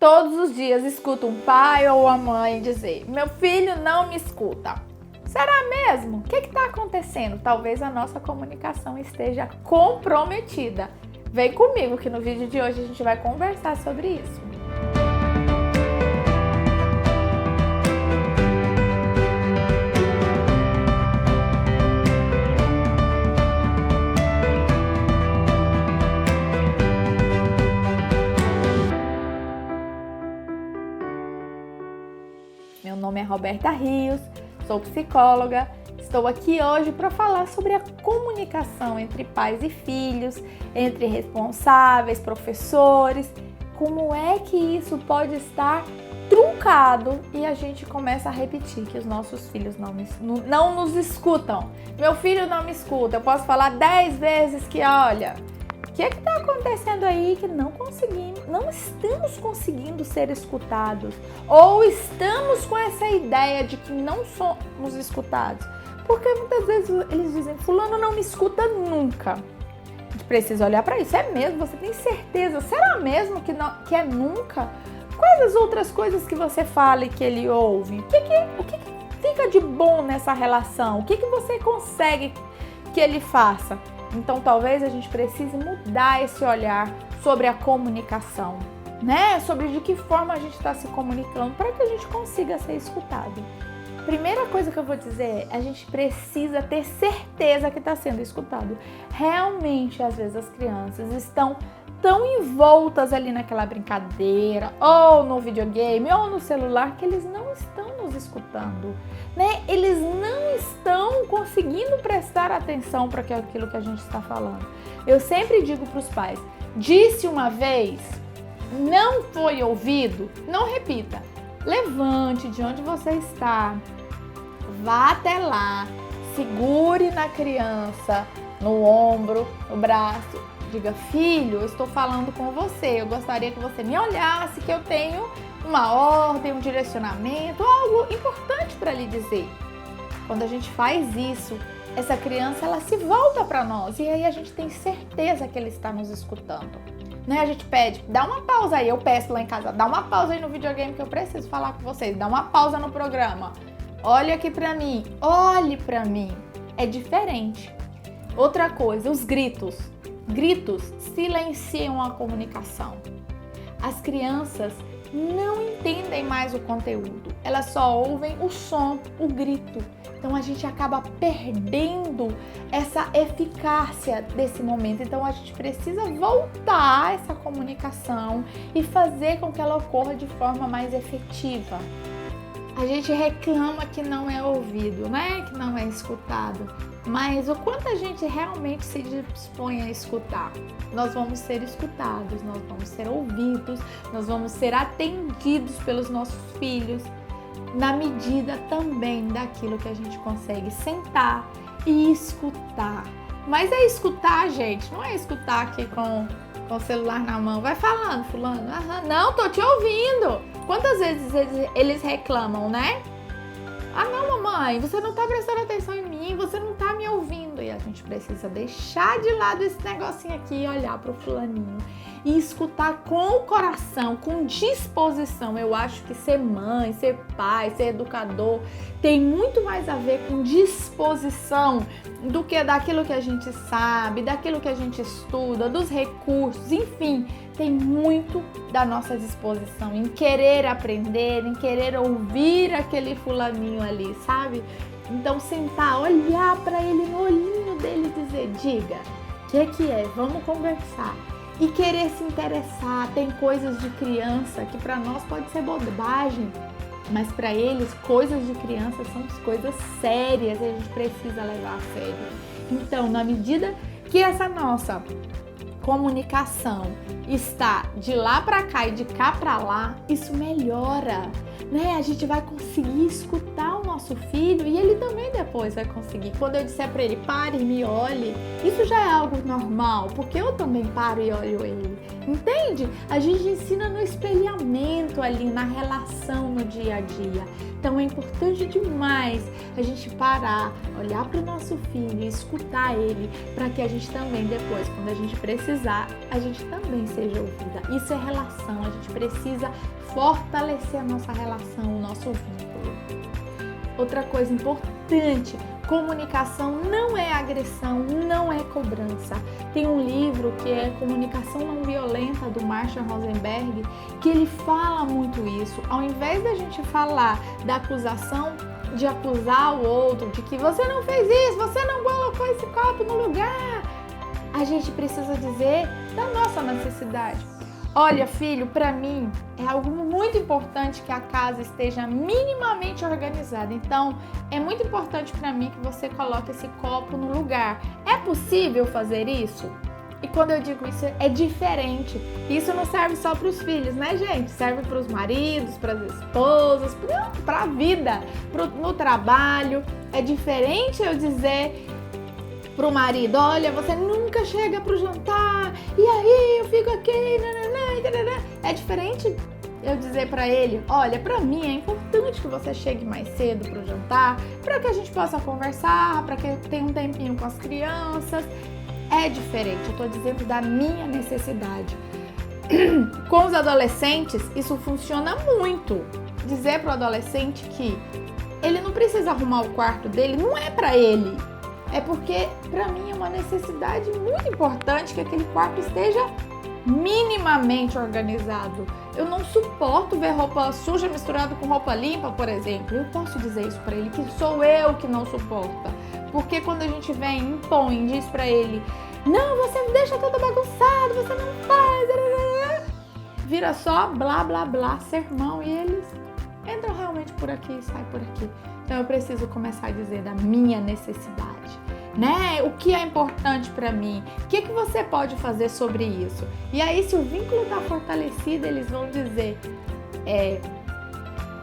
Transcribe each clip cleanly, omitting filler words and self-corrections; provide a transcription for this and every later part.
todos os dias escuto um pai ou uma mãe dizer: meu filho não me escuta. Será mesmo? O que está acontecendo? Talvez a nossa comunicação esteja comprometida. Vem comigo que no vídeo de hoje a gente vai conversar sobre isso. Meu nome é Roberta Rios, sou psicóloga. Estou aqui hoje para falar sobre a comunicação entre pais e filhos, entre responsáveis, professores, como é que isso pode estar truncado e a gente começa a repetir que os nossos filhos não nos escutam. Meu filho não me escuta, eu posso falar 10 vezes que, olha, o que está acontecendo aí que não estamos conseguindo ser escutados, ou estamos com essa ideia de que não somos escutados. Porque muitas vezes eles dizem: fulano não me escuta nunca. A gente precisa olhar para isso. É mesmo? Você tem certeza? Será mesmo que é nunca? Quais as outras coisas que você fala e que ele ouve? O que fica de bom nessa relação? O que você consegue que ele faça? Então talvez a gente precise mudar esse olhar sobre a comunicação, né? Sobre de que forma a gente está se comunicando para que a gente consiga ser escutado. Primeira coisa que eu vou dizer é: a gente precisa ter certeza que está sendo escutado. Realmente, às vezes, as crianças estão tão envoltas ali naquela brincadeira, ou no videogame, ou no celular, que eles não estão nos escutando, né? Eles não estão conseguindo prestar atenção para aquilo que a gente está falando. Eu sempre digo para os pais: disse uma vez, não foi ouvido, não repita. Levante de onde você está, vá até lá, segure na criança, no ombro, no braço, diga: filho, eu estou falando com você, eu gostaria que você me olhasse, que eu tenho uma ordem, um direcionamento, algo importante para lhe dizer. Quando a gente faz isso, essa criança ela se volta para nós e aí a gente tem certeza que ele está nos escutando. Né? A gente pede: dá uma pausa aí, eu peço lá em casa, dá uma pausa aí no videogame que eu preciso falar com vocês, dá uma pausa no programa, olha aqui pra mim, olhe pra mim. É diferente. Outra coisa, os gritos. Gritos silenciam a comunicação. As crianças não entendem mais o conteúdo, elas só ouvem o som, o grito. Então a gente acaba perdendo essa eficácia desse momento. Então a gente precisa voltar essa comunicação e fazer com que ela ocorra de forma mais efetiva. A gente reclama que não é ouvido, né? Que não é escutado. Mas o quanto a gente realmente se dispõe a escutar? Nós vamos ser escutados, nós vamos ser ouvidos, nós vamos ser atendidos pelos nossos filhos, na medida também daquilo que a gente consegue sentar e escutar. Mas é escutar, gente, não é escutar aqui com o celular na mão. Vai falando, fulano. Não, tô te ouvindo. Quantas vezes eles reclamam, né? Ah, não, mamãe, você não tá prestando atenção em mim, você não tá me ouvindo. E a gente precisa deixar de lado esse negocinho aqui e olhar pro fulaninho e escutar com o coração, com disposição. Eu acho que ser mãe, ser pai, ser educador tem muito mais a ver com disposição do que daquilo que a gente sabe, daquilo que a gente estuda, dos recursos, enfim. Tem muito da nossa disposição em querer aprender, em querer ouvir aquele fulaninho ali, sabe? Então sentar, olhar para ele no olhinho dele e dizer: diga, o que é? Vamos conversar. E querer se interessar. Tem coisas de criança que para nós pode ser bobagem, mas para eles coisas de criança são coisas sérias e a gente precisa levar a sério. Então, na medida que essa nossa comunicação está de lá para cá e de cá para lá, isso melhora, né? A gente vai conseguir escutar o nosso filho e ele também depois vai conseguir. Quando eu disser para ele: pare e me olhe, isso já é algo normal, porque eu também paro e olho ele. Entende? A gente ensina no espelhamento. muito ali na relação no dia a dia. Então é importante demais a gente parar, olhar para o nosso filho e escutar ele, para que a gente também depois, quando a gente precisar, a gente também seja ouvida. Isso é relação, a gente precisa fortalecer a nossa relação, o nosso vínculo. Outra coisa importante, comunicação não é agressão, não é cobrança. Tem um livro que é Comunicação Não Violenta, do Marshall Rosenberg, que ele fala muito isso. Ao invés da gente falar da acusação, de acusar o outro, de que você não fez isso, você não colocou esse copo no lugar, a gente precisa dizer da nossa necessidade. Olha, filho, para mim é algo muito importante que a casa esteja minimamente organizada. Então, é muito importante para mim que você coloque esse copo no lugar. É possível fazer isso? E quando eu digo isso, é diferente. Isso não serve só para os filhos, né, gente? Serve para os maridos, para as esposas, para a vida, no trabalho. É diferente eu dizer pro marido, olha, você nunca chega pro jantar, e aí eu fico aqui, é diferente eu dizer pra ele, olha, pra mim é importante que você chegue mais cedo pro jantar, pra que a gente possa conversar, pra que tenha um tempinho com as crianças. É diferente, eu tô dizendo da minha necessidade. Com os adolescentes, isso funciona muito. Dizer pro adolescente que ele não precisa arrumar o quarto dele, não é pra ele. É porque, para mim, é uma necessidade muito importante que aquele quarto esteja minimamente organizado. Eu não suporto ver roupa suja misturada com roupa limpa, por exemplo. Eu posso dizer isso para ele, que sou eu que não suporta. Porque quando a gente vem, impõe, diz para ele, não, você deixa tudo bagunçado, você não faz, vira só blá, blá, blá, sermão, e eles entram realmente por aqui e saem por aqui. Então eu preciso começar a dizer da minha necessidade, né? O que é importante para mim? O que você pode fazer sobre isso? E aí, se o vínculo está fortalecido, eles vão dizer,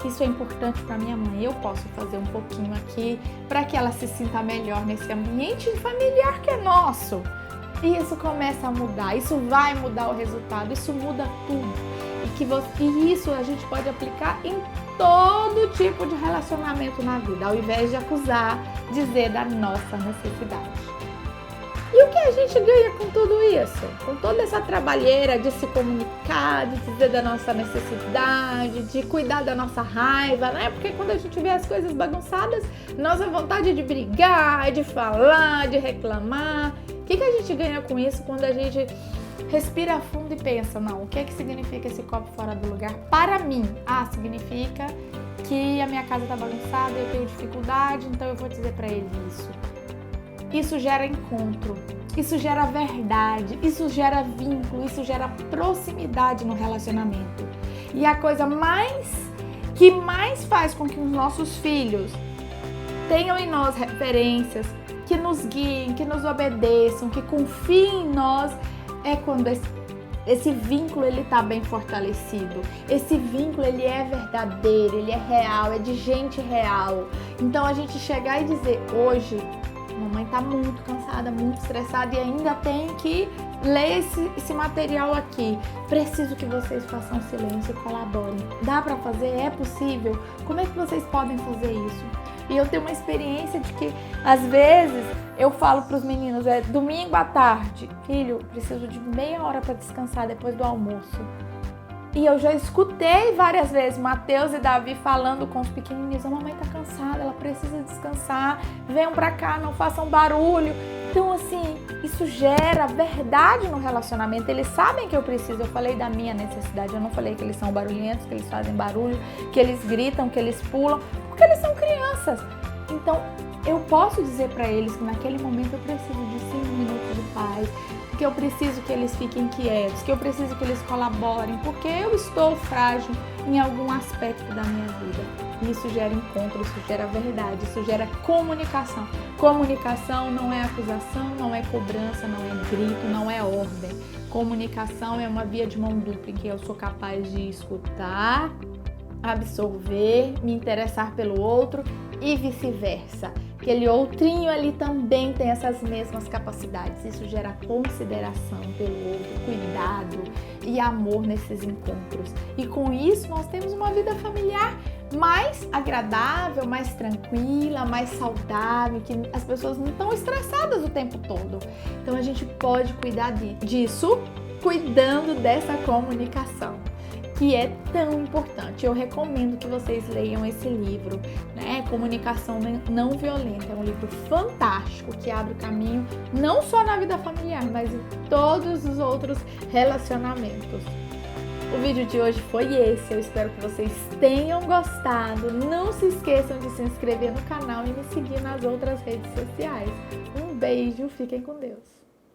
isso é importante para minha mãe, eu posso fazer um pouquinho aqui para que ela se sinta melhor nesse ambiente familiar que é nosso. E isso começa a mudar, isso vai mudar o resultado, isso muda tudo. E isso a gente pode aplicar em todo tipo de relacionamento na vida, ao invés de acusar, dizer da nossa necessidade. E o que a gente ganha com tudo isso? Com toda essa trabalheira de se comunicar, de dizer da nossa necessidade, de cuidar da nossa raiva, né? Porque quando a gente vê as coisas bagunçadas, nossa vontade de brigar, de falar, de reclamar. O que a gente ganha com isso quando a gente respira fundo e pensa, não, o que significa esse copo fora do lugar para mim? Significa que a minha casa está bagunçada, eu tenho dificuldade, então eu vou dizer para ele isso. Isso gera encontro, isso gera verdade, isso gera vínculo, isso gera proximidade no relacionamento. E a coisa que mais faz com que os nossos filhos tenham em nós referências, que nos guiem, que nos obedeçam, que confiem em nós, é quando esse vínculo ele tá bem fortalecido. Esse vínculo ele é verdadeiro, ele é real, é de gente real. Então a gente chegar e dizer, hoje, mamãe tá muito cansada, muito estressada e ainda tem que ler esse material aqui. Preciso que vocês façam silêncio e colaborem. Dá pra fazer? É possível? Como é que vocês podem fazer isso? E eu tenho uma experiência de que, às vezes, eu falo para os meninos, domingo à tarde, filho, preciso de meia hora para descansar depois do almoço. E eu já escutei várias vezes Mateus e Davi falando com os pequenininhos, a mamãe tá cansada, ela precisa descansar, venham para cá, não façam barulho. Então, assim, isso gera verdade no relacionamento. Eles sabem que eu preciso. Eu falei da minha necessidade. Eu não falei que eles são barulhentos, que eles fazem barulho, que eles gritam, que eles pulam, porque eles são crianças. Então, eu posso dizer para eles que naquele momento eu preciso de 5 minutos de paz, que eu preciso que eles fiquem quietos, que eu preciso que eles colaborem, porque eu estou frágil em algum aspecto da minha vida. Isso gera encontro, isso gera verdade, isso gera comunicação. Comunicação não é acusação, não é cobrança, não é grito, não é ordem. Comunicação é uma via de mão dupla em que eu sou capaz de escutar absorver, me interessar pelo outro e vice-versa. Aquele outrinho ali também tem essas mesmas capacidades. Isso gera consideração pelo outro, cuidado e amor nesses encontros. E com isso nós temos uma vida familiar mais agradável, mais tranquila, mais saudável, que as pessoas não estão estressadas o tempo todo. Então a gente pode cuidar disso cuidando dessa comunicação, que é tão importante. Eu recomendo que vocês leiam esse livro, né? Comunicação Não Violenta. É um livro fantástico que abre o caminho não só na vida familiar, mas em todos os outros relacionamentos. O vídeo de hoje foi esse. Eu espero que vocês tenham gostado. Não se esqueçam de se inscrever no canal e me seguir nas outras redes sociais. Um beijo, fiquem com Deus.